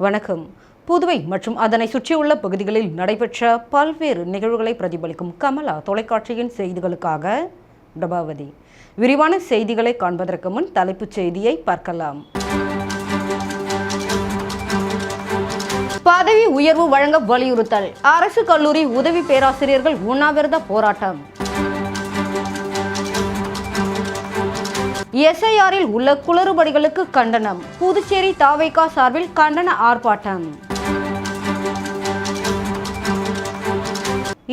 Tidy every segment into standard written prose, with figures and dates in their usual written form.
வணக்கம். புதுவை மற்றும் அதனை சுற்றியுள்ள பகுதிகளில் நடைபெற்ற பல்வேறு நிகழ்வுகளை பிரதிபலிக்கும் கமலா தொலைக்காட்சியின் செய்திகளுக்காக பிரபாவதி. விரிவான செய்திகளை காண்பதற்கு முன் தலைப்புச் செய்தியை பார்க்கலாம். பதவி உயர்வு வழங்க வலியுறுத்தல். அரசு கல்லூரி உதவி பேராசிரியர்கள் உண்ணாவிரத போராட்டம். எஸ்ஐஆரில் உள்ள குளறுபடிகளுக்கு கண்டனம். புதுச்சேரி தாவேகா சார்பில் கண்டன ஆர்ப்பாட்டம்.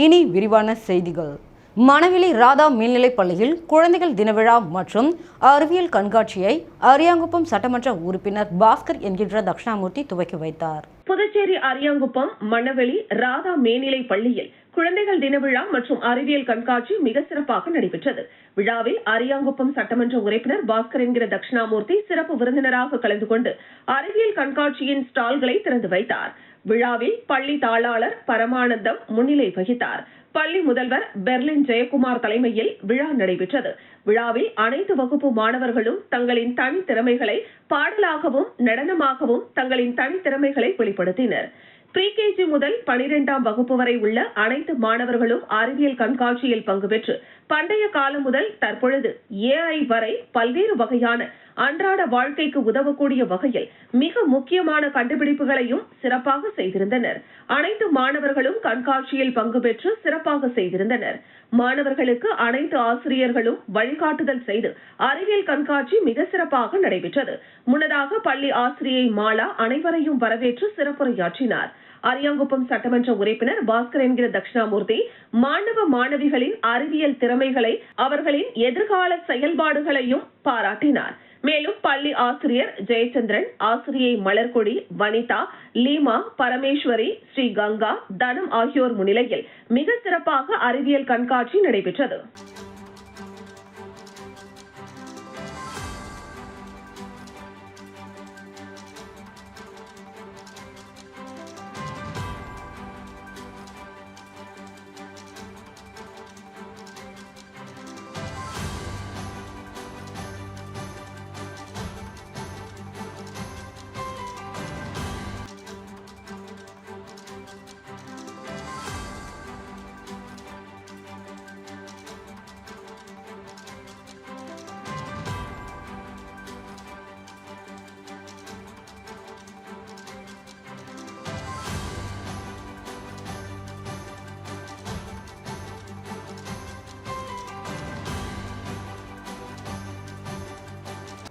இனி விரிவான செய்திகள். மணவெளி ராதா மேல்நிலைப் பள்ளியில் குழந்தைகள் தின விழா மற்றும் அறிவியல் கண்காட்சியை அரியாங்குப்பம் சட்டமன்ற உறுப்பினர் பாஸ்கர் என்கின்ற தட்சிணாமூர்த்தி துவக்கி வைத்தார். புதுச்சேரி அரியாங்குப்பம் மணவெளி ராதா மேல்நிலைப் பள்ளியில் குழந்தைகள் தின விழா மற்றும் அறிவியல் கண்காட்சி மிக சிறப்பாக நடைபெற்றது. விழாவில் அரியாங்குப்பம் சட்டமன்ற உறுப்பினர் பாஸ்கர் என்கிற தட்சிணாமூர்த்தி சிறப்பு விருந்தினராக கலந்து கொண்டு அறிவியல் கண்காட்சியின் ஸ்டால்களை திறந்து வைத்தார். விழாவில் பள்ளி தாளாளர் பரமானந்தம் முன்னிலை வகித்தார். பள்ளி முதல்வர் பெர்லின் ஜெயக்குமார் தலைமையில் விழா நடைபெற்றது. விழாவில் அனைத்து வகுப்பு மாணவர்களும் தங்களின் தனித்திறமைகளை பாடலாகவும் நடனமாகவும் தங்களின் தனித்திறமைகளை வெளிப்படுத்தினர். ப்ரீகேஜி முதல் 12ஆம் வகுப்பு வரை உள்ள அனைத்து மாணவர்களும் அறிவியல் கண்காட்சியில் பங்கு பெற்று பண்டைய காலம் முதல் தற்பொழுது AI வரை பல்வேறு வகையான அன்றாட வாழ்க்கைக்கு உதவக்கூடிய வகையில் மிக முக்கியமான கண்டுபிடிப்புகளையும் சிறப்பாக செய்திருந்தனர். அனைத்து மாணவர்களும் கண்காட்சியில் பங்கு பெற்று சிறப்பாக செய்திருந்தனர். மாணவர்களுக்கு அனைத்து ஆசிரியர்களும் வழிகாட்டுதல் செய்து அறிவியல் கண்காட்சி மிக சிறப்பாக நடைபெற்றது. முன்னதாக பள்ளி ஆசிரியை மாலா அனைவரையும் வரவேற்று சிறப்புரையாற்றினார். அரியாங்குப்பம் சட்டமன்ற உறுப்பினர் பாஸ்கர் என்கிற தட்சிணாமூர்த்தி மாணவ மாணவிகளின் அறிவியல் திறமைகளை அவர்களின் எதிர்கால செயல்பாடுகளையும் பாராட்டினார். மேலும் பள்ளி ஆசிரியர் ஜெயச்சந்திரன், ஆசிரியை மலர்கொடி, வனிதா, லீமா, பரமேஸ்வரி, ஸ்ரீ கங்கா, தனம் ஆகியோர் முன்னிலையில் மிக சிறப்பாக அறிவியல் கண்காட்சி நடைபெற்றது.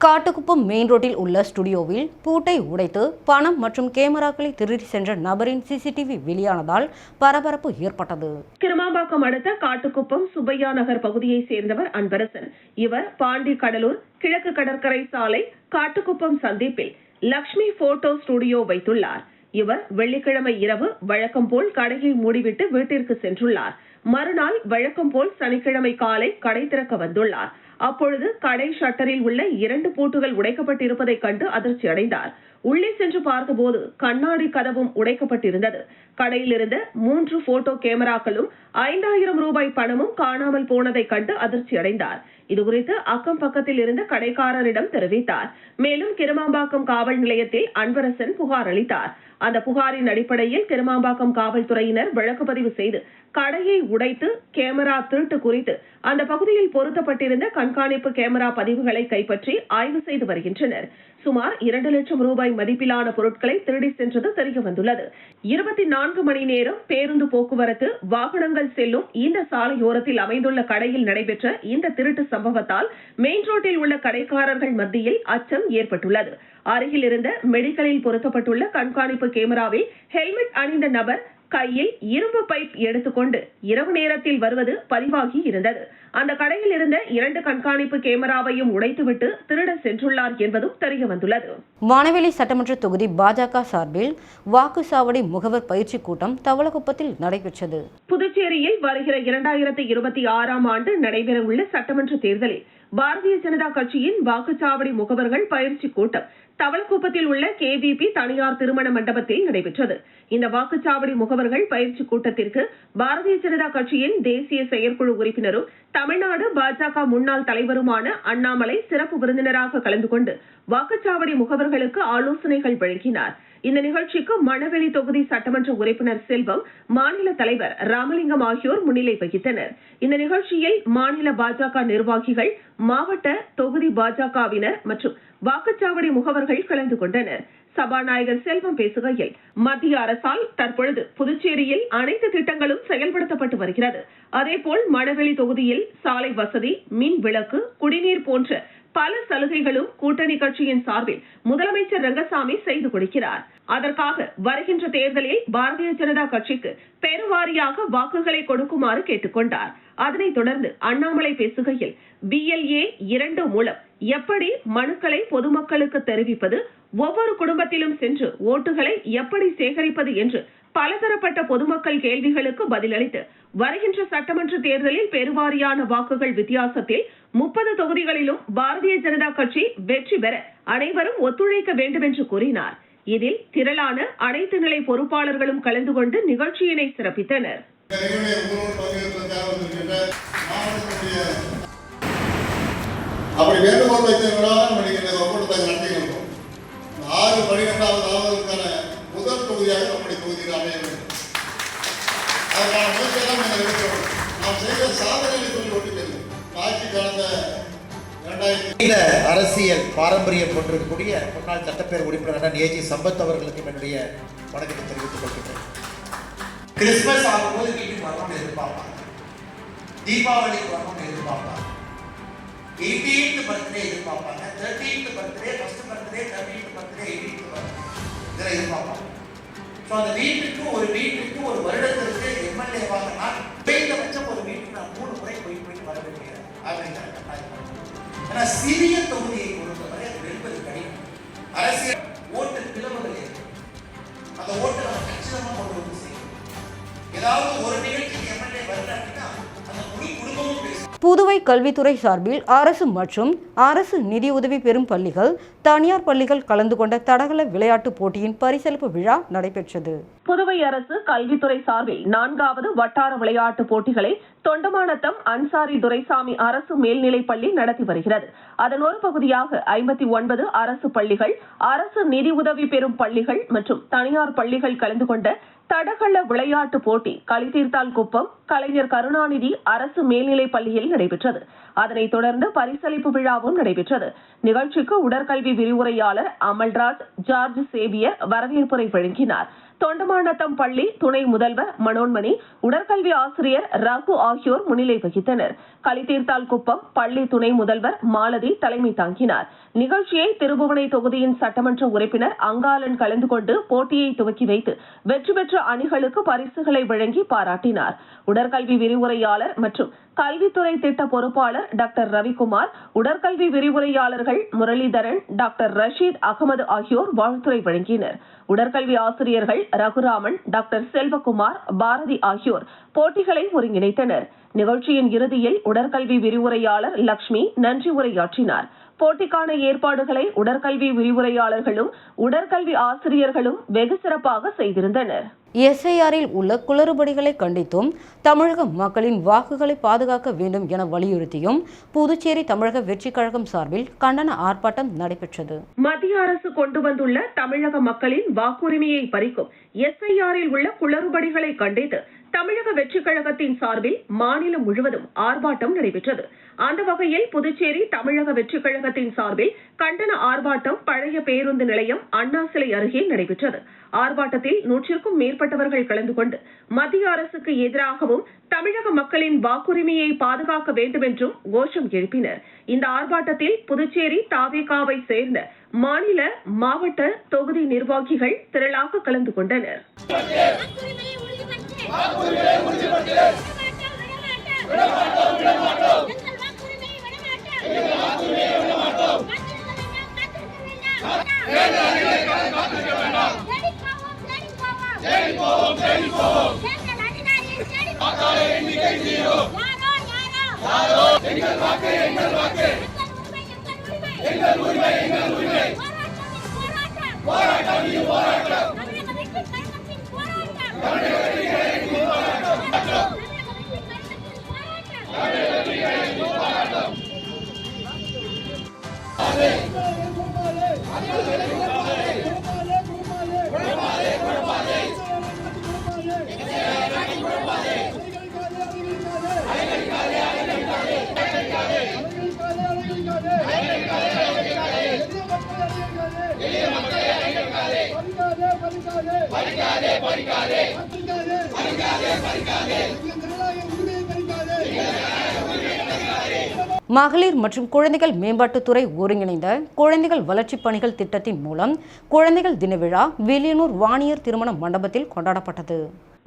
காட்டுக்குப்பம் மெயின் ரோட்டில் உள்ள ஸ்டுடியோவில் பூட்டை உடைத்து பணம் மற்றும் கேமராக்களை திருடி சென்ற நபரின் CCTV வெளியானதால் பரபரப்பு ஏற்பட்டது. கிருமாம்பாக்கம் அடுத்த காட்டுக்குப்பம் சுப்பையா நகர் பகுதியை சேர்ந்தவர் அன்பரசன். இவர் பாண்டி கடலூர் கிழக்கு கடற்கரை சாலை காட்டுக்குப்பம் சந்திப்பில் லக்ஷ்மி போட்டோ ஸ்டுடியோ வைத்துள்ளார். இவர் வெள்ளிக்கிழமை இரவு வழக்கம் போல் கடையை மூடிவிட்டு வீட்டிற்கு சென்றுள்ளார். மறுநாள் வழக்கம் போல் சனிக்கிழமை காலை கடை திறக்க வந்துள்ளார். அப்பொழுது கடை ஷட்டரில் உள்ள 2 பூட்டுகள் உடைக்கப்பட்டிருப்பதைக் கண்டு அதிர்ச்சி அடைந்தார். உள்ளே சென்று பார்த்தபோது கண்ணாடி கதவும் உடைக்கப்பட்டிருந்தது. கடையில் இருந்த 3 போட்டோ கேமராக்களும் 5000 ரூபாய் பணமும் காணாமல் போனதைக் கண்டு அதிர்ச்சி அடைந்தார். இதுகுறித்து அக்கம் பக்கத்தில் இருந்த கடைக்காரரிடம் தெரிவித்தார். மேலும் கிருமாம்பாக்கம் காவல் நிலையத்தில் அன்பரசன் புகார் அளித்தார். அந்த புகாரின் அடிப்படையில் கிருமாம்பாக்கம் காவல்துறையினர் வழக்கு பதிவு செய்து கடையை உடைத்து கேமரா திருட்டு குறித்து அந்த பகுதியில் பொருத்தப்பட்டிருந்த கண்காணிப்பு கேமரா பதிவுகளை கைப்பற்றி ஆய்வு செய்து வருகின்றனர். சுமார் 2 லட்சம் ரூபாய் மதிப்பிலான பொருட்களை திருடி சென்றது தெரிய வந்துள்ளது. 24 மணி நேரம் பேருந்து போக்குவரத்து வாகனங்கள் செல்லும் இந்த சாலையோரத்தில் அமைந்துள்ள கடையில் நடைபெற்ற இந்த திருட்டு சம்பவத்தால் மெயின் ரோட்டில் உள்ள கடைக்காரர்கள் மத்தியில் அச்சம் ஏற்பட்டுள்ளது. அருகில் இருந்த மெடிக்கலில் பொருத்தப்பட்டுள்ள கண்காணிப்பு கேமராவில் ஹெல்மெட் அணிந்த நபர் கையில் இரும்பு பைப் எடுத்துக்கொண்டு இரவு நேரத்தில் வருவது பதிவாகி இருந்தது. அந்த கடையில் இருந்த 2 கண்காணிப்பு கேமராவையும் உடைத்துவிட்டு திருட சென்றுள்ளார் என்பதும் தெரிய வந்துள்ளது. மணவெளி சட்டமன்ற தொகுதி பாஜக சார்பில் வாக்குச்சாவடி முகவர் பயிற்சி கூட்டம் தவளகுப்பத்தில் நடைபெற்றது. புதுச்சேரியில் வருகிற 2026ஆம் ஆண்டு நடைபெறவுள்ள சட்டமன்ற தேர்தலில் பாரதிய ஜனதா கட்சியின் வாக்குச்சாவடி முகவர்கள் பயிற்சி கூட்டம் தவளக்குப்பத்தில் உள்ள KVP தனியார் திருமண மண்டபத்தில் நடைபெற்றது. இந்த வாக்குச்சாவடி முகவர்கள் பயிற்சி கூட்டத்திற்கு பாரதிய ஜனதா கட்சியின் தேசிய செயற்குழு உறுப்பினரும் தமிழ்நாடு பாஜக முன்னாள் தலைவருமான அண்ணாமலை சிறப்பு விருந்தினராக கலந்து கொண்டு வாக்குச்சாவடி முகவர்களுக்கு ஆலோசனைகள் வழங்கினார். இந்த நிகழ்ச்சிக்கு மணவெளி தொகுதி சட்டமன்ற உறுப்பினர் செல்வம், மாநில தலைவர் ராமலிங்கம் ஆகியோர் முன்னிலை வகித்தனர். இந்த நிகழ்ச்சியில் மாநில பாஜக நிர்வாகிகள், மாவட்ட தொகுதி பாஜகவினர் மற்றும் வாக்குச்சாவடி முகவர்கள் கலந்து கொண்டனர். சபாநாயகர் செல்வம் பேசுகையில், மத்திய அரசால் தற்பொழுது புதுச்சேரியில் அனைத்து திட்டங்களும் செயல்படுத்தப்பட்டு வருகிறது. அதேபோல் மணவெளி தொகுதியில் சாலை வசதி, மின் விளக்கு, குடிநீர் போன்ற பல சலுகைகளும் கூட்டணி கட்சியின் சார்பில் முதலமைச்சர் ரங்கசாமி செய்து கொடுக்கிறார். அதற்காக வருகின்ற தேர்தலில் பாரதிய ஜனதா கட்சிக்கு பெருவாரியாக வாக்குகளை கொடுக்குமாறு கேட்டுக்கொண்டார். அதனைத் தொடர்ந்து அண்ணாமலை பேசுகையில், BLA 2 மூலம் எப்படி மனுக்களை பொதுமக்களுக்கு தெரிவிப்பது, ஒவ்வொரு குடும்பத்திலும் சென்று ஓட்டுகளை எப்படி சேகரிப்பது என்று பலதரப்பட்ட பொதுமக்கள் கேள்விகளுக்கு பதிலளித்து, வருகின்ற சட்டமன்ற தேர்தலில் பெருவாரியான வாக்குகள் வித்தியாசத்தில் 30 தொகுதிகளிலும் பாரதிய ஜனதா கட்சி வெற்றி பெற அனைவரும் ஒத்துழைக்க வேண்டும் என்று கூறினார். இதில் திரளான அனைத்து நிலை பொறுப்பாளர்களும் கலந்து கொண்டு நிகழ்ச்சியினை சிறப்பித்தனர். அப்படி வேண்டுகோள் வைத்தவர்களாக நடத்தியிருக்கிறோம். 6/12 ஆவதற்கான முதல் தொகுதியாக நம்முடைய தொகுதியில் அமைய வேண்டும். அதற்கான முயற்சியெல்லாம் நாங்கள் எடுக்கிறோம். நாம் செய்த சாதனைகளை சொல்லி ஒட்டுகிறது. ஆட்சி கடந்த 2000 அரசியல் பாரம்பரியம் கொண்டிருக்கக்கூடிய முன்னாள் சட்டப்பேரவை உறுப்பினர் ஏஜி சம்பத் அவர்களுக்கு என்னுடைய வணக்கத்தை தெரிவித்துக் கொள்கிறேன். கிறிஸ்துமஸ் ஆகும்போது வீட்டுக்கு வரணும்னு எதிர்பார்ப்பாங்க, தீபாவளிக்கு வரணும்னு எதிர்பார்ப்பாங்க, 18th பர்த்டே எதிர்பார்ப்பாங்க, 13th birthday, 1st birthday, 13th birthday, 18th birthday இதில் எதிர்பார்ப்பாங்க. ஸோ அந்த வீட்டுக்கு ஒரு வருடத்திற்கு எம்எல்ஏவாக நான் குறைந்தபட்சம் ஒரு வீட்டுக்கு நான் 3 முறை போயிட்டு வர வேண்டிய அப்படிங்கிற கட்டாயம். ஏன்னா சிறிய தொகுதியை பொறுத்தவரை அது வெல்வது கடினம். அரசியல் ஓட்டு பிளவுகள் ஏற்படும். அந்த ஓட்டு நம்ம கச்சிதமாக கொண்டு வந்து செய்யணும். ஏதாவது ஒரு நிகழ்ச்சிக்கு எம்எல்ஏ வரல அப்படின்னா அந்த முழு குடும்பமும் பேசும். புதுவை கல்வித்துறை சார்பில் அரசு மற்றும் அரசு நிதியுதவி பெறும் பள்ளிகள், தனியார் பள்ளிகள் கலந்து கொண்ட தடகள விளையாட்டுப் போட்டியின் பரிசளிப்பு விழா நடைபெற்றது. புதுவை அரசு கல்வித்துறை சார்பில் 4வது வட்டார விளையாட்டுப் போட்டிகளை தொண்டமாநத்தம் அன்சாரி துரைசாமி அரசு மேல்நிலைப் பள்ளி நடத்தி வருகிறது. அதன் ஒரு பகுதியாக 59 அரசு பள்ளிகள், அரசு நிதி உதவி பெறும் பள்ளிகள் மற்றும் தனியார் பள்ளிகள் கலந்து கொண்ட தடகள விளையாட்டு போட்டி களித்தீர்த்தால் குப்பம் கலைஞர் கருணாநிதி அரசு மேல்நிலைப் பள்ளியில் நடைபெற்றது. அதனைத் தொடர்ந்து பரிசளிப்பு விழாவும் நடைபெற்றது. நிகழ்ச்சிக்கு உடற்கல்வி விரிவுரையாளர் அமல்ராஜ் ஜார்ஜ் சேவியர் வரவேற்புரை வழங்கினார். தொண்டமாநத்தம் பள்ளி துணை முதல்வர் மனோன்மணி, உடற்கல்வி ஆசிரியர் ரகு ஆகியோர் முன்னிலை வகித்தனர். களித்தீர்த்தால் குப்பம் பள்ளி துணை முதல்வர் மாலதி தலைமை தாங்கினார். நிகழ்ச்சியை திருபுவனை தொகுதியின் சட்டமன்ற உறுப்பினர் அங்காளன் கலந்து கொண்டு போட்டியை துவக்கி வைத்து வெற்றி பெற்ற அணிகளுக்கு பரிசுகளை வழங்கி பாராட்டினார். உடற்கல்வி விரிவுரையாளர் மற்றும் கல்வித்துறை திட்ட பொறுப்பாளர் டாக்டர் ரவிக்குமார், உடற்கல்வி விரிவுரையாளர்கள் முரளிதரன், டாக்டர் ரஷீத் அகமது ஆகியோர் வாழ்த்துரை வழங்கினர். உடற்கல்வி ஆசிரியர்கள் ரகுராமன், டாக்டர் செல்வகுமார், பாரதி ஆகியோர் போட்டிகளை ஒருங்கிணைத்தனர். நிகழ்ச்சியின் இறுதியில் உடற்கல்வி விரிவுரையாளர் லட்சுமி நன்றி உரையாற்றினார். போட்டிக்கான ஏற்பாடுகளை உடற்கல்வி விரிவுரையாளர்களும் உடற்கல்வி ஆசிரியர்களும் வெகு சிறப்பாக செய்திருந்தனர். SIRல் உள்ள குளறுபடிகளை கண்டித்தும் தமிழக மக்களின் வாக்குகளை பாதுகாக்க வேண்டும் என வலியுறுத்தியும் புதுச்சேரி தமிழக வெற்றி கழகம் சார்பில் கண்டன ஆர்ப்பாட்டம் நடைபெற்றது. மத்திய அரசு கொண்டு வந்துள்ள தமிழக மக்களின் வாக்குரிமையை பறிக்கும் SIRல் உள்ள குளறுபடிகளை கண்டித்து தமிழக வெற்றி கழகத்தின் சார்பில் மாநிலம் முழுவதும் ஆர்ப்பாட்டம் நடைபெற்றது. அந்த வகையில் புதுச்சேரி தமிழக வெற்றி கழகத்தின் சார்பில் கண்டன ஆர்ப்பாட்டம் பழைய பேருந்து நிலையம் அண்ணா சிலை அருகே நடைபெற்றது. ஆர்ப்பாட்டத்தில் 100க்கும் மேற்பட்டவர்கள் கலந்து கொண்டு மத்திய அரசுக்கு எதிராகவும் தமிழக மக்களின் வாக்குரிமையை பாதுகாக்க வேண்டும் என்றும் கோஷம் எழுப்பினர். இந்த ஆர்ப்பாட்டத்தில் புதுச்சேரி தாவேகாவை சேர்ந்த மாநில, மாவட்ட, தொகுதி நிர்வாகிகள் திரளாக கலந்து கொண்டனர். மகளிர் மற்றும் குழந்தைகள் மேம்பாட்டுத்துறை ஒருங்கிணைந்த குழந்தைகள் வளர்ச்சிப் பணிகள் திட்டத்தின் மூலம் குழந்தைகள் தின விழா வில்லியனூர் வாணியர் திருமண மண்டபத்தில் கொண்டாடப்பட்டது.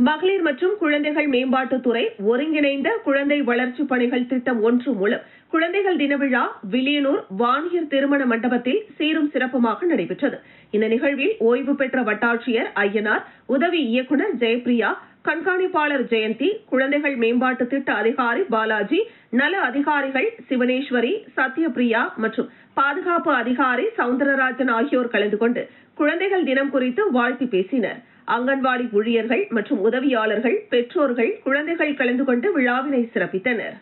மகளிர் மற்றும் குழந்தைகள் மேம்பாட்டுத்துறை ஒருங்கிணைந்த குழந்தை வளர்ச்சி பணிகள் திட்டம் 1 மூலம் குழந்தைகள் தின விழா வில்லியனூர் வாணியர் திருமண மண்டபத்தில் சீரும் சிறப்புமாக நடைபெற்றது. இந்த நிகழ்வில் ஓய்வு பெற்ற வட்டாட்சியர் ஐயனார், உதவி இயக்குநர் ஜெயப்பிரியா, கண்காணிப்பாளர் ஜெயந்தி, குழந்தைகள் மேம்பாட்டு திட்ட அதிகாரி பாலாஜி, நல அதிகாரிகள் சிவனேஸ்வரி, சத்யபிரியா மற்றும் பாதுகாப்பு அதிகாரி சவுந்தரராஜன் ஆகியோர் கலந்து கொண்டு குழந்தைகள் தினம் குறித்து வாழ்த்தி பேசினர். அங்கன்வாடி ஊழியர்கள் மற்றும் உதவியாளர்கள், பெற்றோர்கள், குழந்தைகள் கலந்து கொண்டு விழாவினை சிறப்பித்தனர்.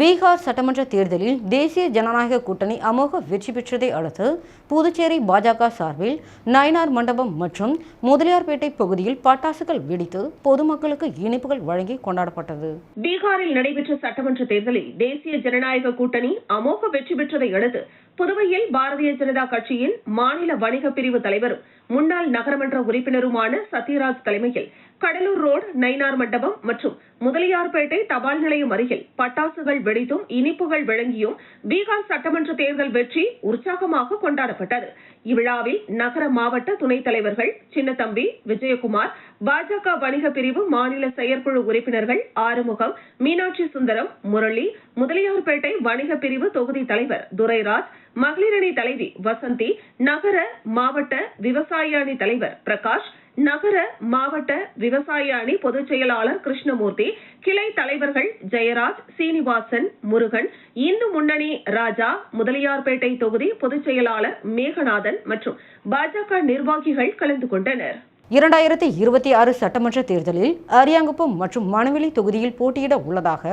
பீகார் சட்டமன்ற தேர்தலில் தேசிய ஜனநாயக கூட்டணி அமோக வெற்றி பெற்றதை அடுத்து புதுச்சேரி பாஜக சார்பில் நயினார் மண்டபம் மற்றும் முதலியார்பேட்டை பகுதியில் பட்டாசுகள் வெடித்து பொதுமக்களுக்கு இனிப்புகள் வழங்கி கொண்டாடப்பட்டது. பீகாரில் நடைபெற்ற சட்டமன்ற தேர்தலில் தேசிய ஜனநாயக கூட்டணி அமோக வெற்றி பெற்றதை அடுத்து புதுவையில் பாரதிய ஜனதா கட்சியின் மாநில வணிக பிரிவு தலைவரும் முன்னாள் நகரமன்ற உறுப்பினருமான சத்யராஜ் தலைமையில் கடலூர் ரோடு நயினார் மண்டபம் மற்றும் முதலியார்பேட்டை தபால் நிலையம் அருகில் பட்டாசுகள் வெடித்தும் இனிப்புகள் வழங்கியும் பீகார் சட்டமன்ற தேர்தல் வெற்றி உற்சாகமாக கொண்டாடப்பட்டது. இவ்விழாவில் நகர மாவட்ட துணைத் தலைவர்கள் சின்னத்தம்பி, விஜயகுமார், பாஜக வணிக பிரிவு மாநில செயற்குழு உறுப்பினர்கள் ஆறுமுகம், மீனாட்சி சுந்தரம், முரளி, முதலியார்பேட்டை வணிக பிரிவு தொகுதி தலைவர் துரைராஜ், மகளிரணி தலைவி வசந்தி, நகர மாவட்ட விவசாய அணி தலைவர் பிரகாஷ், நகர மாவட்ட விவசாய அணி பொதுச் செயலாளர் கிருஷ்ணமூர்த்தி, கிளை தலைவர்கள் ஜெயராஜ், சீனிவாசன், முருகன், இந்து முன்னணி ராஜா, முதலியார்பேட்டை தொகுதி பொதுச் செயலாளர் மேகநாதன் மற்றும் பாஜக நிர்வாகிகள் கலந்து கொண்டனர். 2026 சட்டமன்ற தேர்தலில் அரியாங்குப்பம் மற்றும் மணவெளி தொகுதியில் போட்டியிட உள்ளதாக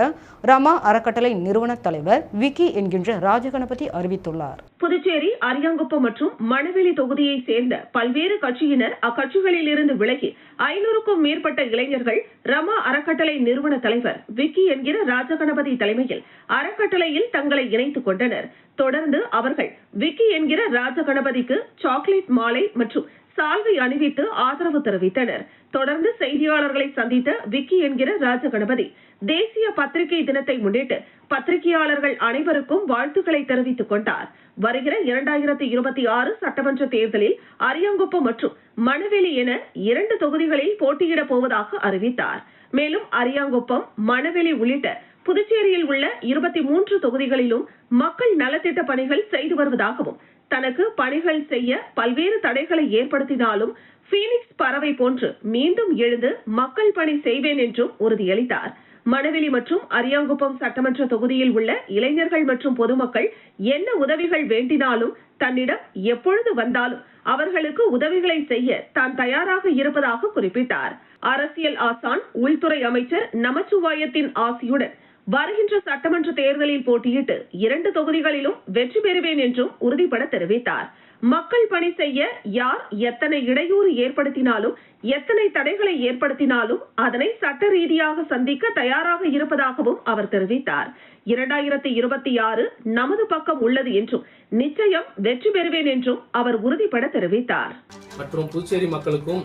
ரமா அறக்கட்டளை நிறுவன தலைவர் விக்கி என்கின்ற ராஜகணபதி அறிவித்துள்ளார். புதுச்சேரி அரியாங்குப்பம் மற்றும் மணவெளி தொகுதியை சேர்ந்த பல்வேறு கட்சியினர் அக்கட்சிகளில் இருந்து விலகி 500க்கும் மேற்பட்ட இளைஞர்கள் ரமா அறக்கட்டளை நிறுவன தலைவர் விக்கி என்கிற ராஜகணபதி தலைமையில் அறக்கட்டளையில் தங்களை இணைத்துக் கொண்டனர். தொடர்ந்து அவர்கள் விக்கி என்கிற ராஜகணபதிக்கு சாக்லேட் மாலை மற்றும் சால்வை அணிவித்து ஆதரவு தெரிவித்தனர். தொடர்ந்து செய்தியாளர்களை சந்தித்த விக்கி என்கிற ராஜகணபதி தேசிய பத்திரிகை தினத்தை முன்னிட்டு பத்திரிகையாளர்கள் அனைவருக்கும் வாழ்த்துக்களை தெரிவித்துக் கொண்டார். வருகிற 2026 சட்டமன்ற தேர்தலில் அரியாங்குப்பம் மற்றும் மணவெளி என 2 தொகுதிகளில் போட்டியிடப் போவதாக அறிவித்தார். மேலும் அரியாங்குப்பம், மணவெளி உள்ளிட்ட புதுச்சேரியில் உள்ள 23 தொகுதிகளிலும் மக்கள் நலத்திட்ட பணிகள் செய்து வருவதாகவும், தனக்கு பணிகள் செய்ய பல்வேறு தடைகளை ஏற்படுத்தினாலும் பீனிக்ஸ் பறவை போன்று மீண்டும் எழுந்து மக்கள் பணி செய்வேன் என்றும் உறுதியளித்தார். மணவெளி மற்றும் அரியாங்குப்பம் சட்டமன்ற தொகுதியில் உள்ள இளைஞர்கள் மற்றும் பொதுமக்கள் என்ன உதவிகள் வேண்டினாலும் தன்னிடம் எப்பொழுது வந்தாலும் அவர்களுக்கு உதவிகளை செய்ய தான் தயாராக இருப்பதாக குறிப்பிட்டார். அரசியல் ஆசான், உள்துறை அமைச்சர் நமச்சிவாயத்தின் ஆசியுடன் வருகின்ற சட்டமன்ற தேர்தலில் போட்டியிட்டு 2 தொகுதிகளிலும் வெற்றி பெறுவேன் என்றும் உறுதிபட தெரிவித்தார். மக்கள் பணி செய்ய யார் எத்தனை இடையூறு ஏற்படுத்தினாலும், எத்தனை தடைகளை ஏற்படுத்தினாலும் அதனை சட்ட ரீதியாக சந்திக்க தயாராக இருப்பதாகவும் அவர் தெரிவித்தார். 2026 நமது பக்கம் உள்ளது என்றும் நிச்சயம் வெற்றி பெறுவேன் என்றும் அவர் உறுதிபட தெரிவித்தார். மற்றும் புதுச்சேரி மக்களுக்கும்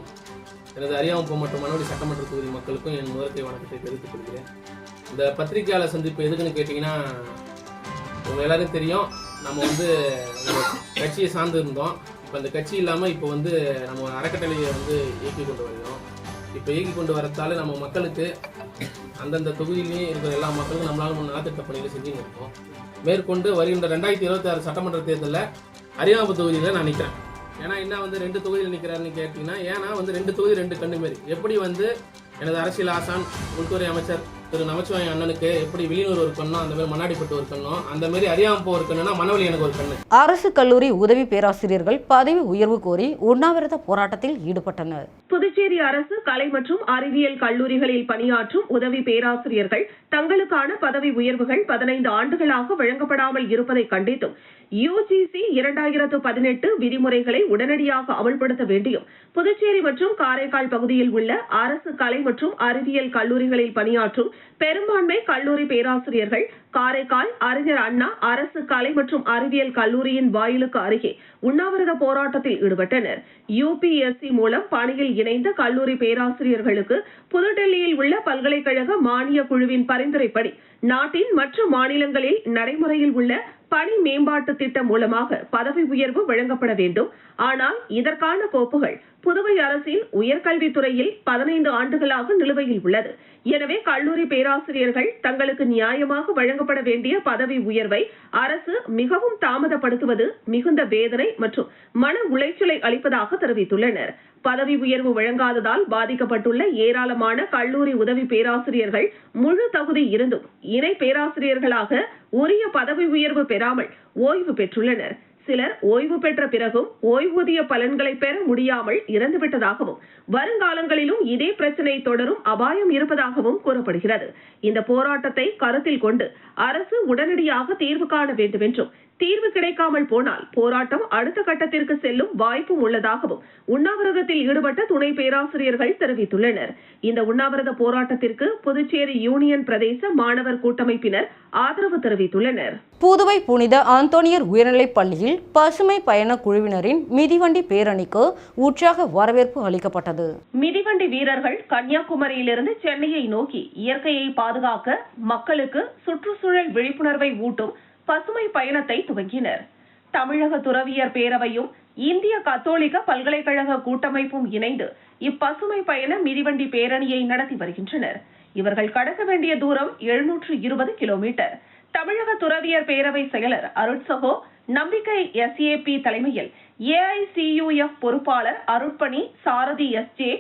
எனது அரியாங்குப்பம் மற்றும் மணவெளி சட்டமன்ற தொகுதி மக்களுக்கும் என் முதற்கை வணக்கத்தை தெரிவித்துக் கொள்கிறேன். இந்த பத்திரிகையாளர் சந்திப்பு எதுக்குன்னு கேட்டிங்கன்னா, உங்க எல்லாரும் தெரியும், நம்ம வந்து கட்சியை சார்ந்து இருந்தோம். இப்போ அந்த கட்சி இல்லாமல் இப்போ வந்து நம்ம அறக்கட்டளையை வந்து இயக்கி கொண்டு வருகிறோம். இப்போ இயக்கி கொண்டு வரத்தால நம்ம மக்களுக்கு அந்தந்த தொகுதியிலேயே இருக்கிற எல்லா மக்களுக்கும் நம்மளால நலத்திட்ட பணிகளை செஞ்சுன்னு இருக்கோம். மேற்கொண்டு வருகின்ற 2026 சட்டமன்ற தேர்தலில் அரியாங்குப்பம் தொகுதியில் நான் நிற்கிறேன். ஏன்னா என்ன வந்து 2 தொகுதியில் நிற்கிறாருன்னு கேட்டிங்கன்னா, ஏன்னா வந்து 2 தொகுதி 2 கண்ணு மாரி. எப்படி வந்து எனது அரசியல் ஆசான், உள்துறை அமைச்சர் திரு நமச்சிவாயம் அண்ணனுக்கு எப்படி விழிநூறு ஒரு கண்ணோ அந்த மாதிரி மண்ணாடிப்பட்டு ஒரு கண்ணோ அந்த மாதிரி அறியாமல் ஒரு கண்ணுனா மனவழி எனக்கு ஒரு கண்ணு. அரசு கல்லூரி உதவி பேராசிரியர்கள் பதவி உயர்வு கோரி உண்ணாவிரத போராட்டத்தில் ஈடுபட்டனர். புதுச்சேரி அரசு கலை மற்றும் அறிவியல் கல்லூரிகளில் பணியாற்றும் உதவி பேராசிரியர்கள் தங்களுக்கான பதவி உயர்வுகள் 15 ஆண்டுகளாக வழங்கப்படாமல் இருப்பதை கண்டித்தும் UGC 2018 விதிமுறைகளை உடனடியாக அமல்படுத்த வேண்டியும் புதுச்சேரி மற்றும் காரைக்கால் பகுதியில் உள்ள அரசு கலை மற்றும் அறிவியல் கல்லூரிகளில் பணியாற்றும் பெரும்பான்மை கல்லூரி பேராசிரியர்கள் காரைக்கால் அறிஞர் அண்ணா அரசு கலை மற்றும் அறிவியல் கல்லூரியின் வாயிலுக்கு அருகே உண்ணாவிரத போராட்டத்தில் ஈடுபட்டனர். UPSC மூலம் பணியில் இணைந்த கல்லூரி பேராசிரியர்களுக்கு புதுடெல்லியில் உள்ள பல்கலைக்கழக மானிய குழுவின் பரிந்துரைப்படி நாட்டின் மற்ற மாநிலங்களில் நடைமுறையில் உள்ள பணி மேம்பாட்டு திட்டம் மூலமாக பதவி உயர்வு வழங்கப்பட வேண்டும். ஆனால் இதற்கான கோப்புகள் புதுவை அரசின் உயர்கல்வித்துறையில் 15 ஆண்டுகளாக நிலுவையில் உள்ளது. எனவே கல்லூரி பேராசிரியர்கள் தங்களுக்கு நியாயமாக வழங்கப்பட வேண்டிய பதவி உயர்வை அரசு மிகவும் தாமதப்படுத்துவது மிகுந்த வேதனை மற்றும் மன உளைச்சலை அளிப்பதாக தெரிவித்துள்ளனர். பதவி உயர்வு வழங்காததால் பாதிக்கப்பட்டுள்ள ஏராளமான கல்லூரி உதவி பேராசிரியர்கள் முழு தகுதி இருந்தும் இணை பேராசிரியர்களாக உரிய பதவி உயர்வு பெறாமல் ஓய்வு பெற்றுள்ளனர். சிலர் ஓய்வு பெற்ற பிறகும் ஓய்வூதிய பலன்களை பெற முடியாமல் இறந்துவிட்டதாகவும் வருங்காலங்களிலும் இதே பிரச்சனை தொடரும் அபாயம் இருப்பதாகவும் கூறப்படுகிறது. இந்த போராட்டத்தை கருத்தில் கொண்டு அரசு உடனடியாக தீர்வு காண வேண்டும் என்றும் தீர்வு கிடைக்காமல் போனால் போராட்டம் அடுத்த கட்டத்திற்கு செல்லும் வாய்ப்பும் உள்ளதாகவும் உண்ணாவிரதத்தில் ஈடுபட்ட துணை பேராசிரியர்கள் தெரிவித்துள்ளனர். இந்த உண்ணாவிரத போராட்டத்திற்கு புதுச்சேரி யூனியன் பிரதேச மாணவர் கூட்டமைப்பினர் ஆதரவு தெரிவித்துள்ளனர். புதுவை புனித அந்தோனியர் உயர்நிலைப் பள்ளியில் பசுமை பயண குழுவினரின் மிதிவண்டி பேரணிக்கு உற்சாக வரவேற்பு அளிக்கப்பட்டது. மிதிவண்டி வீரர்கள் கன்னியாகுமரியிலிருந்து சென்னையை நோக்கி இயற்கையை பாதுகாக்க மக்களுக்கு சுற்றுச்சூழல் விழிப்புணர்வை ஊட்டும் பசுமை பயணத்தை துவங்கினர். தமிழக துறவியர் பேரவையும் இந்திய கத்தோலிக்க பல்கலைக்கழக கூட்டமைப்பும் இணைந்து இப்பசுமை பயண மிதிவண்டி பேரணியை நடத்தி வருகின்றனர். இவர்கள் கடக்க வேண்டிய தூரம் 720 கிலோமீட்டர். தமிழக துறவியர் பேரவை செயலர் அருட்சகோ நம்பிக்கை SAP தலைமையில் AICUF பொறுப்பாளர் அருட்பணி சாரதி SJ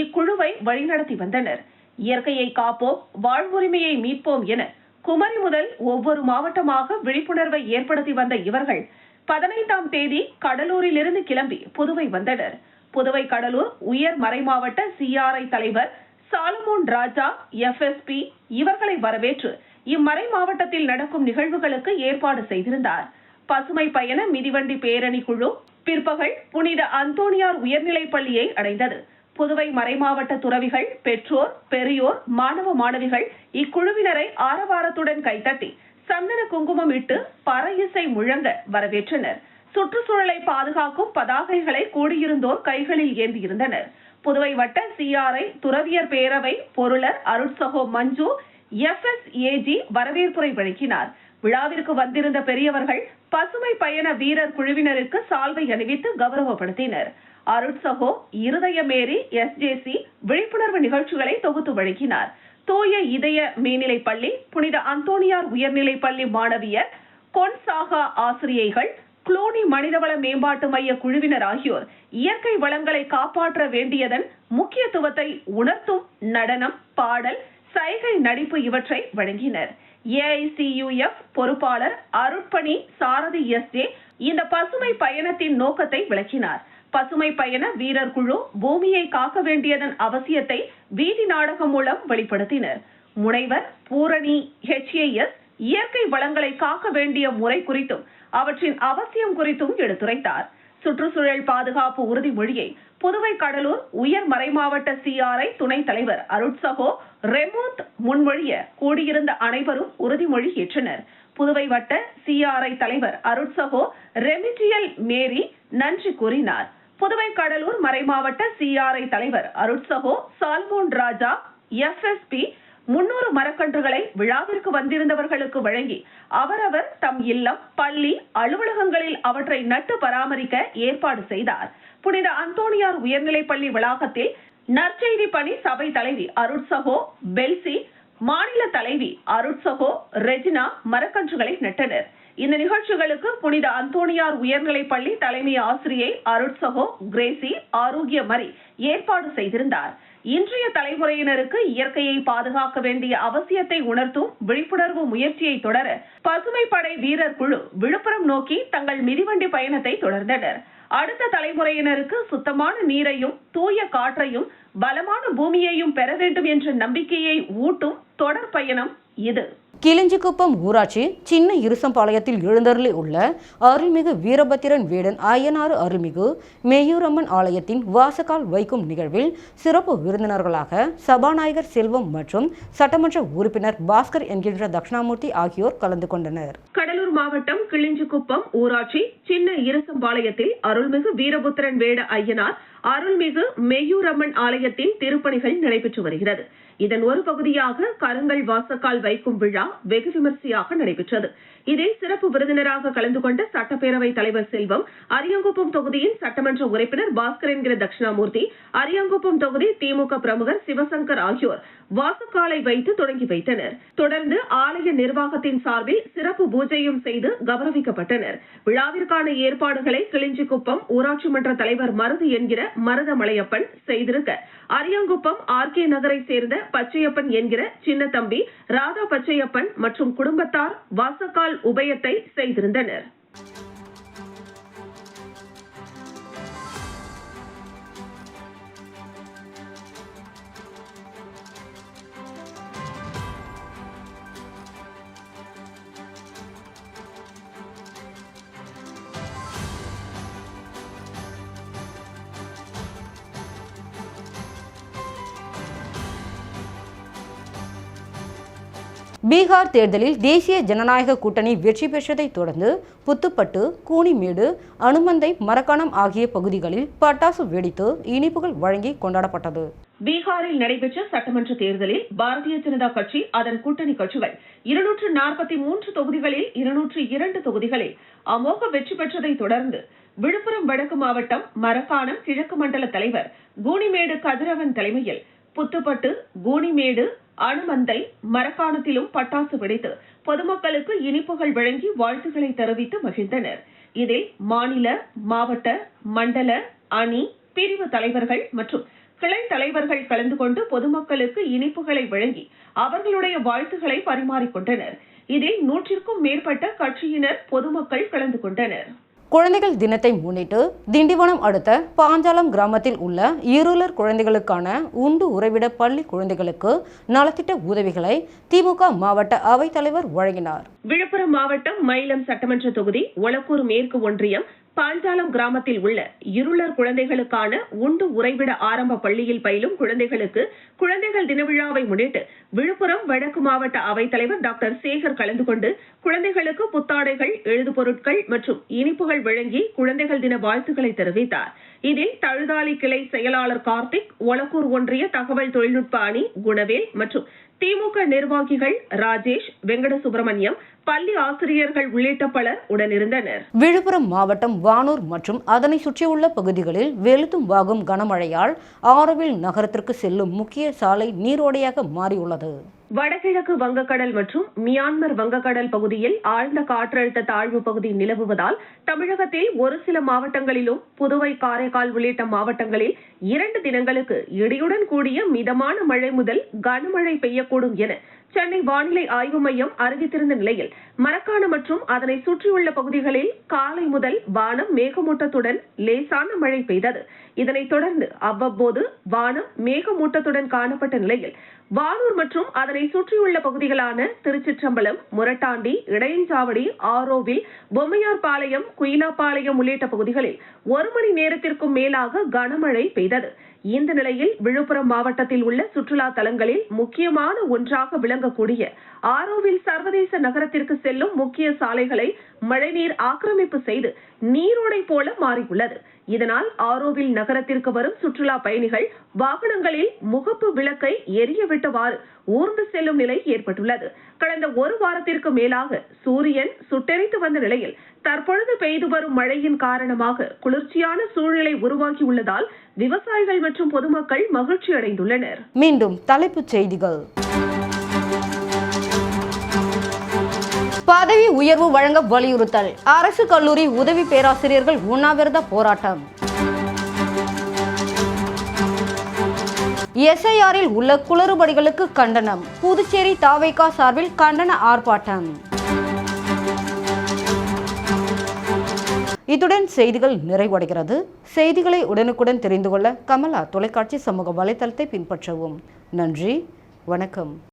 இக்குழுவை வழிநடத்தி வந்தனர். இயற்கையை காப்போம், வாழ்வுரிமையை மீட்போம் என குமரி முதல் ஒவ்வொரு மாவட்டமாக விழிப்புணர்வை ஏற்படுத்தி வந்த இவர்கள் 15ஆம் தேதி கடலூரிலிருந்து கிளம்பி புதுவை வந்தனர். புதுவை கடலூர் உயர் மறைமாவட்ட CRI தலைவர் சாலமோன் ராஜா FSP இவர்களை வரவேற்று இம்மறை மாவட்டத்தில் நடக்கும் நிகழ்வுகளுக்கு ஏற்பாடு செய்திருந்தார். பசுமை பயண மிதிவண்டி பேரணி குழு பிற்பகல் புனித அந்தோனியார் உயர்நிலைப் பள்ளியை அடைந்தது. புதுவை மறைமாவட்ட துறவிகள், பெற்றோர், பெரியோர், மாணவ மாணவிகள் இக்குழுவினரை ஆரவாரத்துடன் கைதட்டி சந்தன குங்குமம் இட்டு பறை இசை முழங்க வரவேற்றனர். சுற்றுச்சூழலை பாதுகாக்கும் பதாகைகளை கூடியிருந்தோர் கைகளில் ஏந்தியிருந்தனர். புதுவை வட்ட CRI துறவியர் பேரவை பொருளர் அருட்சகோ மஞ்சு FSAG வரவேற்புரை வழங்கினார். விழாவிற்கு வந்திருந்த பெரியவர்கள் பசுமை பயண வீரர் குழுவினருக்கு சால்வை அணிவித்து கௌரவப்படுத்தினர். அருட்சகோ இருதயமேரி SJC விழிப்புணர்வு நிகழ்ச்சிகளை தொகுத்து வழங்கினார். தூய இதய மேல்நிலைப் பள்ளி, புனித அந்தோனியார் உயர்நிலைப் பள்ளி மாணவியர், கொன்சாகா ஆசிரியைகள், குளோனி மனிதவள மேம்பாட்டு மைய குழுவினர் ஆகியோர் இயற்கை வளங்களை காப்பாற்ற வேண்டியதன் முக்கியத்துவத்தை உணர்த்தும் நடனம், பாடல், சைகை நடிப்பு இவற்றை வழங்கினர். AICUF பொறுப்பாளர் அருட்பணி சாரதி SJ இந்த பசுமை பயணத்தின் நோக்கத்தை விளக்கினார். பசுமை பயண வீரர் குழு பூமியை காக்க வேண்டியதன் அவசியத்தை வீதி நாடகம் மூலம் வெளிப்படுத்தினர். முனைவர் பூரணி HAS இயற்கை வளங்களை காக்க வேண்டிய முறை குறித்தும் அவற்றின் அவசியம் குறித்தும் எடுத்துரைத்தார். சுற்றுச்சூழல் பாதுகாப்பு உறுதிமொழியை புதுவை கடலூர் உயர் மறைமாவட்ட CRI துணைத் தலைவர் அருட்சகோ ரெமோத் முன்மொழிய கூடியிருந்த அனைவரும் உறுதிமொழி ஏற்றனர். புதுவை வட்ட CRI தலைவர் அருட்சகோ ரெமிட்டியல் மேரி நன்றி கூறினார். புதுவை கடலூர் மறைமாவட்ட CRI தலைவர் அருட்சகோ சால்மோன் ராஜா FSP 300 மரக்கன்றுகளை விழாவிற்கு வந்திருந்தவர்களுக்கு வழங்கி அவரவர் தம் இல்லம், பள்ளி, அலுவலகங்களில் அவற்றை நட்டு பராமரிக்க ஏற்பாடு செய்தார். புனித அந்தோனியார் உயர்நிலைப் பள்ளி வளாகத்தில் நற்செய்தி பணி சபை தலைவி அருட்சகோ பெல்சி, மாநில தலைவி அருட்சகோ ரெஜினா மரக்கன்றுகளை நட்டனர். இந்த நிகழ்ச்சிகளுக்கு புனித அந்தோனியார் உயர்நிலைப் பள்ளி தலைமை ஆசிரியை அருட்சகோ கிரேசி ஆரோக்கிய மரி ஏற்பாடு செய்திருந்தார். இன்றைய தலைமுறையினருக்கு இயற்கையை பாதுகாக்க வேண்டிய அவசியத்தை உணர்த்தும் விழிப்புணர்வு முயற்சியை தொடர பசுமை படை வீரர் குழு விழுப்புரம் நோக்கி தங்கள் மிதிவண்டி பயணத்தை தொடர்ந்தனர். அடுத்த தலைமுறையினருக்கு சுத்தமான நீரையும் தூய காற்றையும் பலமான பூமியையும் பெற வேண்டும் என்ற நம்பிக்கையை ஊட்டும் தொடர் பயணம் இது. கிளிஞ்சிக்குப்பம் ஊராட்சி சின்ன இருசம்பாளையத்தில் எழுந்தருளி உள்ள அருள்மிகு வீரபத்திரன் வேடன் அய்யனாறு அருள்மிகு மேயூரம்மன் ஆலயத்தின் வாசக்கால் வைக்கும் நிகழ்வில் சிறப்பு விருந்தினர்களாக சபாநாயகர் செல்வம் மற்றும் சட்டமன்ற உறுப்பினர் பாஸ்கர் என்கின்ற தட்சிணாமூர்த்தி ஆகியோர் கலந்து கொண்டனர். கடலூர் மாவட்டம் கிளிஞ்சிக்குப்பம் ஊராட்சி சின்ன இருசம்பாளையத்தில் அருள்மிகு வீரபுத்திரன் வேட அய்யனார் அருள்மிகு மேயூரம்மன் ஆலயத்தின் திருப்பணிகள் நடைபெற்று வருகிறது. இதன் ஒரு பகுதியாக கருங்கல் வாசக்கால் வைக்கும் விழா வெகு விமர்சையாக நடைபெற்றது. இதில் சிறப்பு விருந்தினராக கலந்து கொண்ட சட்டப்பேரவை தலைவர் செல்வம், அரியாங்குப்பம் தொகுதியின் சட்டமன்ற உறுப்பினர் பாஸ்கர் என்கிற தட்சிணாமூர்த்தி, அரியாங்குப்பம் தொகுதி திமுக பிரமுகர் சிவசங்கர் ஆகியோர் வாசக்காலை வைத்து தொடங்கி வைத்தனர். தொடர்ந்து ஆலய நிர்வாகத்தின் சார்பில் சிறப்பு பூஜையும் செய்து கௌரவிக்கப்பட்டனர். விழாவிற்கான ஏற்பாடுகளை கிளிஞ்சிக்குப்பம் ஊராட்சி மன்ற தலைவர் மருது என்கிற மருதமலையப்பன் செய்திருக்க, அரியாங்குப்பம் ஆர்கே நகரை சேர்ந்த பச்சையப்பன் என்கிற சின்னத்தம்பி, ராதா பச்சையப்பன் மற்றும் குடும்பத்தார் வாசக்கால் உபயத்தை செய்திருந்தனர். பீகார் தேர்தலில் தேசிய ஜனநாயக கூட்டணி வெற்றி பெற்றதை தொடர்ந்து புத்துப்பட்டு, கூனிமேடு, அனுமந்தை, மரக்காணம் ஆகிய பகுதிகளில் பட்டாசு வெடித்து இனிப்புகள் வழங்கி கொண்டாடப்பட்டது. பீகாரில் நடைபெற்ற சட்டமன்ற தேர்தலில் பாரதிய ஜனதா கட்சி அதன் கூட்டணி கட்சிகள் 243 தொகுதிகளில் 202 தொகுதிகளில் அமோக வெற்றி பெற்றதை தொடர்ந்து விழுப்புரம் வடக்கு மாவட்டம் மரக்காணம் கிழக்கு மண்டல தலைவர் கூனிமேடு கதிரவன் தலைமையில் புத்துப்பட்டு, கூனிமேடு, அனுமந்தை, மரக்காணத்திலும் பட்டாசு வெடித்து பொதுமக்களுக்கு இனிப்புகள் வழங்கி வாழ்த்துக்களை தெரிவித்து மகிழ்ந்தனர். இதில் மாநில, மாவட்ட, மண்டல, அணி, பிரிவு தலைவர்கள் மற்றும் கிளை தலைவர்கள் கலந்து கொண்டு பொதுமக்களுக்கு இனிப்புகளை வழங்கி அவர்களுடைய வாழ்த்துக்களை பரிமாறிக்கொண்டனர். இதில் 100க்கும் மேற்பட்ட கட்சியினர், பொதுமக்கள் கலந்து கொண்டனர். குழந்தைகள் தினத்தை முன்னிட்டு திண்டிவனம் அடுத்த பாஞ்சாலம் கிராமத்தில் உள்ள இருளர் குழந்தைகளுக்கான உண்டு உறைவிட பள்ளி குழந்தைகளுக்கு நலத்திட்ட உதவிகளை திமுக மாவட்ட அவைத்தலைவர் வழங்கினார். விழுப்புரம் மாவட்டம் மயிலம் சட்டமன்ற தொகுதி ஒலக்கூர் மேற்கு ஒன்றியம் பாஞ்சாலம் கிராமத்தில் உள்ள இருளர் குழந்தைகளுக்கான உண்டு உறைவிட ஆரம்ப பள்ளியில் பயிலும் குழந்தைகளுக்கு குழந்தைகள் தின விழாவை முன்னிட்டு விழுப்புரம் வடக்கு மாவட்ட அவைத்தலைவர் டாக்டர் சேகர் கலந்து கொண்டு குழந்தைகளுக்கு புத்தாடைகள், எழுதுபொருட்கள் மற்றும் இனிப்புகள் வழங்கி குழந்தைகள் தின வாழ்த்துக்களை தெரிவித்தார். இதில் தழுதாலி கிளை செயலாளர் கார்த்திக், ஒலக்கூர் ஒன்றிய தகவல் தொழில்நுட்ப அணி குணவேல் மற்றும் திமுக நிர்வாகிகள் ராஜேஷ், வெங்கட சுப்பிரமணியம், பள்ளி ஆசிரியர்கள் உள்ளிட்ட பலர் உடனிருந்தனர். விழுப்புரம் மாவட்டம் வானூர் மற்றும் அதனை சுற்றியுள்ள பகுதிகளில் வெளுத்தும் வாகும் கனமழையால் ஆரோவில் நகரத்திற்கு செல்லும் முக்கிய சாலை நீரோடையாக மாறியுள்ளது. வடகிழக்கு வங்கக்கடல் மற்றும் மியான்மர் வங்கக்கடல் பகுதியில் ஆழ்ந்த காற்றழுத்த தாழ்வு பகுதி நிலவுவதால் தமிழகத்தில் ஒரு சில மாவட்டங்களிலும் புதுவை, காரைக்கால் உள்ளிட்ட மாவட்டங்களில் 2 தினங்களுக்கு இடியுடன் கூடிய மிதமான மழை முதல் கனமழை பெய்யக்கூடும் என சென்னை வானிலை ஆய்வு மையம் அறிவித்திருந்த நிலையில் மரக்காணம் மற்றும் அதனை சுற்றியுள்ள பகுதிகளில் காலை முதல் வானம் மேகமூட்டத்துடன் லேசான மழை பெய்தது. இதனைத் தொடர்ந்து அவ்வப்போது வானம் மேகமூட்டத்துடன் காணப்பட்ட நிலையில் வானூர் மற்றும் அதனை சுற்றியுள்ள பகுதிகளான திருச்சிற்றம்பலம், முரட்டாண்டி, இடையஞ்சாவடி, ஆரோவில், பொம்மையார்பாளையம், குயிலாப்பாளையம் உள்ளிட்ட பகுதிகளில் 1 மணி நேரத்திற்கும் மேலாக கனமழை பெய்தது. இந்த நிலையில் விழுப்புரம் மாவட்டத்தில் உள்ள சுற்றுலா தலங்களில் முக்கியமான ஒன்றாக விளங்கக்கூடிய ஆரோவில் சர்வதேச நகரத்திற்கு செல்லும் முக்கிய சாலைகளை மழைநீர் ஆக்கிரமிப்பு செய்து நீரோடை போல மாறியுள்ளது. இதனால் ஆரோவில் நகரத்திற்கு வரும் சுற்றுலா பயணிகள் வாகனங்களில் முகப்பு விளக்கை எரிய விட்டவாறு ஊர்ந்து செல்லும் நிலை ஏற்பட்டுள்ளது. கடந்த 1 வாரத்திற்கு மேலாக சூரியன் சுட்டெரித்து வந்த நிலையில் தற்பொழுது பெய்து வரும் மழையின் காரணமாக குளிர்ச்சியான சூழ்நிலை உருவாகியுள்ளதால் விவசாயிகள் மற்றும் பொதுமக்கள் மகிழ்ச்சி அடைந்துள்ளனர். மீண்டும் தலைப்புச் செய்திகள். பதவி உயர்வு வழங்க வலியுறுத்தல். அரசு கல்லூரி உதவி பேராசிரியர்கள் உண்ணாவிரத போராட்டம். எஸ்ஐஆரில் உள்ள குளறுபடிகளுக்கு கண்டனம். புதுச்சேரி தாவேகா சார்பில் கண்டன ஆர்ப்பாட்டம். இத்துடன் செய்திகள் நிறைவடைகிறது. செய்திகளை உடனுக்குடன் தெரிந்து கொள்ள கமலா தொலைக்காட்சி சமூக வலைதளத்தை பின்பற்றவும். நன்றி, வணக்கம்.